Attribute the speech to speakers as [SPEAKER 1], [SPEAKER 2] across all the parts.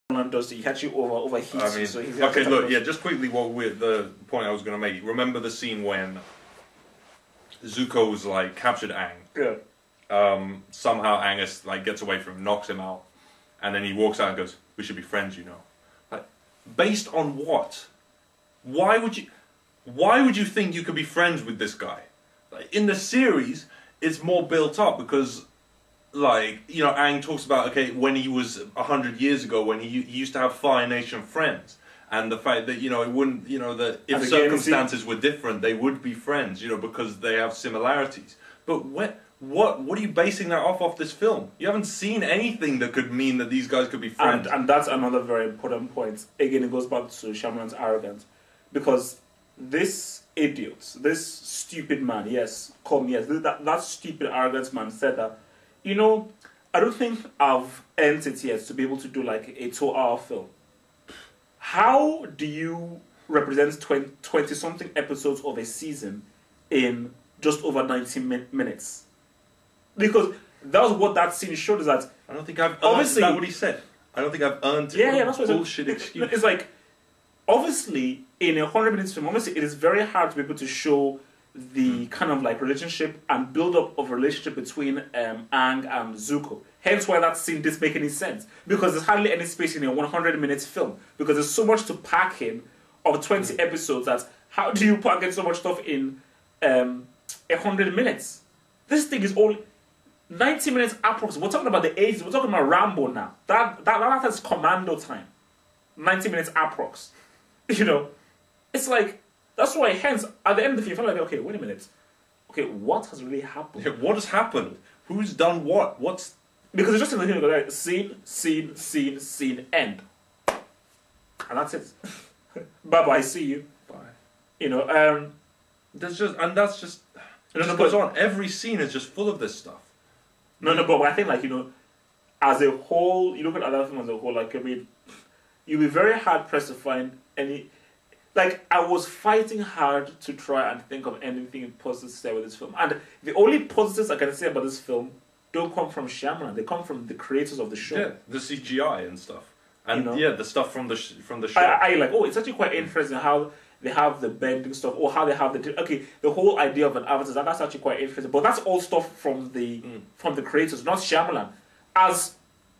[SPEAKER 1] does he actually overheats.
[SPEAKER 2] I mean,
[SPEAKER 1] so he's
[SPEAKER 2] okay, look, yeah, just quickly, the point I was going to make. Remember the scene when Zuko's like captured Aang?
[SPEAKER 1] Yeah.
[SPEAKER 2] Somehow Aang is, like, gets away from him, knocks him out, and then he walks out and goes, "We should be friends, you know." Like, based on what? Why would you think you could be friends with this guy? Like, in the series, it's more built up because, like, you know, Aang talks about, okay, when he was 100 years ago, when he used to have Fire Nation friends, and the fact that, you know, it wouldn't, you know, that if circumstances were different, they would be friends, you know, because they have similarities. But what are you basing that off this film? You haven't seen anything that could mean that these guys could be friends.
[SPEAKER 1] And that's another very important point. Again, it goes back to Shyamalan's arrogance. Because this idiot, this stupid man, yes, that stupid, arrogant man said that, you know, I don't think I've earned it yet to be able to do like a 2-hour film. How do you represent 20-something episodes of a season in just over 90 minutes? Because that was what that scene showed, is that...
[SPEAKER 2] I don't think I've earned... Is that what he said? I don't think I've earned...
[SPEAKER 1] Yeah, that's what
[SPEAKER 2] bullshit excuse.
[SPEAKER 1] It's like, obviously, in a 100-minute film, obviously, it is very hard to be able to show the kind of like relationship and build-up of relationship between Aang and Zuko. Hence why that scene didn't make any sense. Because there's hardly any space in a 100-minute film. Because there's so much to pack in of 20 episodes that how do you pack in so much stuff in 100 minutes? This thing is all 90 minutes approx. We're talking about the 80s. We're talking about Rambo now. That has commando time. 90 minutes approx. You know? It's like, that's why, hence, at the end of the film, you feel like, okay, wait a minute. Okay, what has really happened?
[SPEAKER 2] Yeah, what has happened? Who's done what? What's...
[SPEAKER 1] Because it's just in the thing, like, scene, end. And that's it. Bye-bye, see you.
[SPEAKER 2] Bye.
[SPEAKER 1] You know,
[SPEAKER 2] that's just goes on. Every scene is just full of this stuff.
[SPEAKER 1] No, but I think, like, you know, as a whole, you look at other films as a whole, like, I mean, you'll be very hard-pressed to find any... Like, I was fighting hard to try and think of anything positive to say with this film. And the only positives I can say about this film don't come from Shyamalan. They come from the creators of the show.
[SPEAKER 2] Yeah, the CGI and stuff. And, you know? Yeah, the stuff from the show.
[SPEAKER 1] I like, oh, it's actually quite interesting how they have the bending stuff, or how they have the... Okay, the whole idea of an avatar, that's actually quite interesting. But that's all stuff from the creators, not Shyamalan. As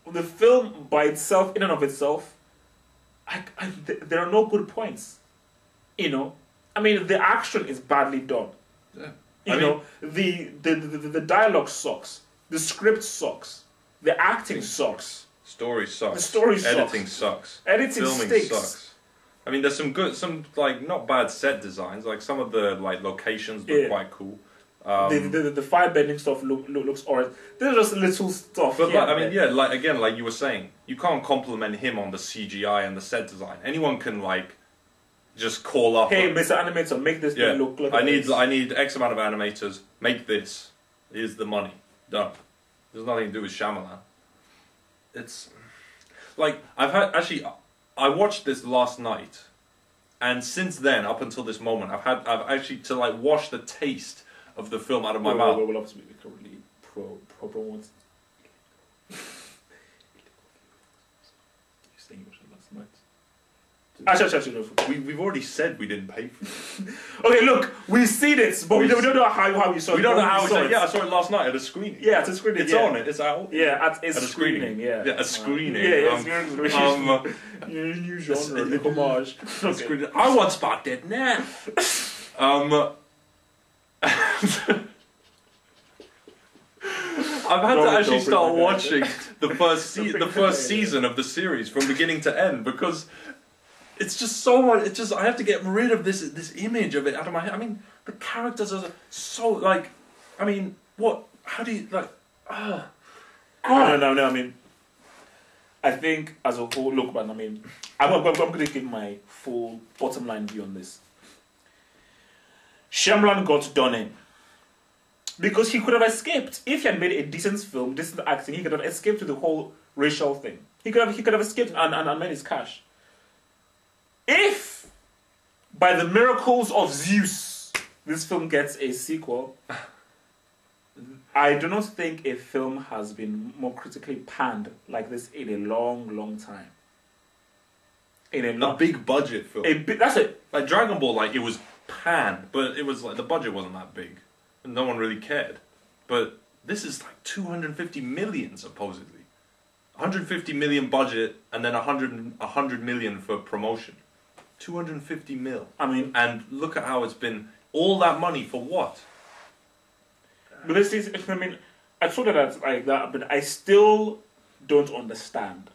[SPEAKER 1] the film by itself, in and of itself, there are no good points. You know, I mean, the action is badly done.
[SPEAKER 2] Yeah.
[SPEAKER 1] You know, the dialogue sucks. The script sucks. The acting sucks.
[SPEAKER 2] Story sucks.
[SPEAKER 1] The story sucks.
[SPEAKER 2] Editing sucks.
[SPEAKER 1] Editing
[SPEAKER 2] Filming
[SPEAKER 1] stinks.
[SPEAKER 2] sucks. I mean, there's some like not bad set designs. Like some of the like locations look quite cool.
[SPEAKER 1] The firebending stuff looks alright. There's just little stuff.
[SPEAKER 2] But like, I mean, yeah, like again, like you were saying, you can't compliment him on the CGI and the set design. Anyone can like. Just call up.
[SPEAKER 1] Hey, Mr. Animator, make this thing look like
[SPEAKER 2] I need X amount of animators. Make this. Here's the money. Done. There's nothing to do with Shyamalan. It's like I watched this last night, and since then, up until this moment, I've actually to like wash the taste of the film out of my mouth.
[SPEAKER 1] Well, obviously, we can really pro ones. You saying you watched it last night? Actually,
[SPEAKER 2] We've already said we didn't pay for it.
[SPEAKER 1] Okay, look, we've seen it, but we don't know how we saw it.
[SPEAKER 2] We don't know how we saw it. Yeah, I saw it last night at a screening.
[SPEAKER 1] Yeah, at a screening.
[SPEAKER 2] It's on it. It's out.
[SPEAKER 1] Yeah, at a screening. Yeah,
[SPEAKER 2] a screening.
[SPEAKER 1] New genre, the homage.
[SPEAKER 2] I want Spark Dead now. I've had to actually start watching the first season of the series from beginning to end because it's just so much. It's just I have to get rid of this image of it out of my head. I mean, the characters are so like. I mean, what? How do you like? No.
[SPEAKER 1] I mean, I think as a whole, look, man. I mean, I'm going to give my full bottom line view on this. Shyamalan got done in. Because he could have escaped. If he had made a decent film, decent acting, he could have escaped to the whole racial thing. He could have escaped and made his cash. If, by the miracles of Zeus, this film gets a sequel, I do not think a film has been more critically panned like this in a long, long time. in a
[SPEAKER 2] a
[SPEAKER 1] lot.
[SPEAKER 2] big budget film.
[SPEAKER 1] That's it.
[SPEAKER 2] Like Dragon Ball, like it was panned, but it was like the budget wasn't that big, and no one really cared. But this is like 250 million supposedly, 150 million budget, and then 100 million for promotion. 250 mil.
[SPEAKER 1] I mean,
[SPEAKER 2] and look at how it's been. All that money for what?
[SPEAKER 1] but this is. I mean, I thought that like that, but I still don't understand.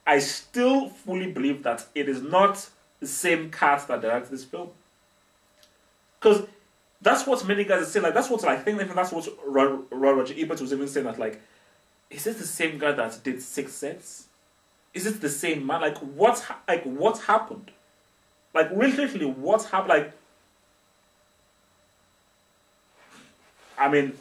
[SPEAKER 1] I still fully believe that it is not the same cast that directed this film. Because that's what many guys are saying. Like that's what I think. That's what Roger Ebert was even saying. That like, is this the same guy that did Sixth Sense? Is it the same man? Like what happened? Like literally, what happened? Like, I mean,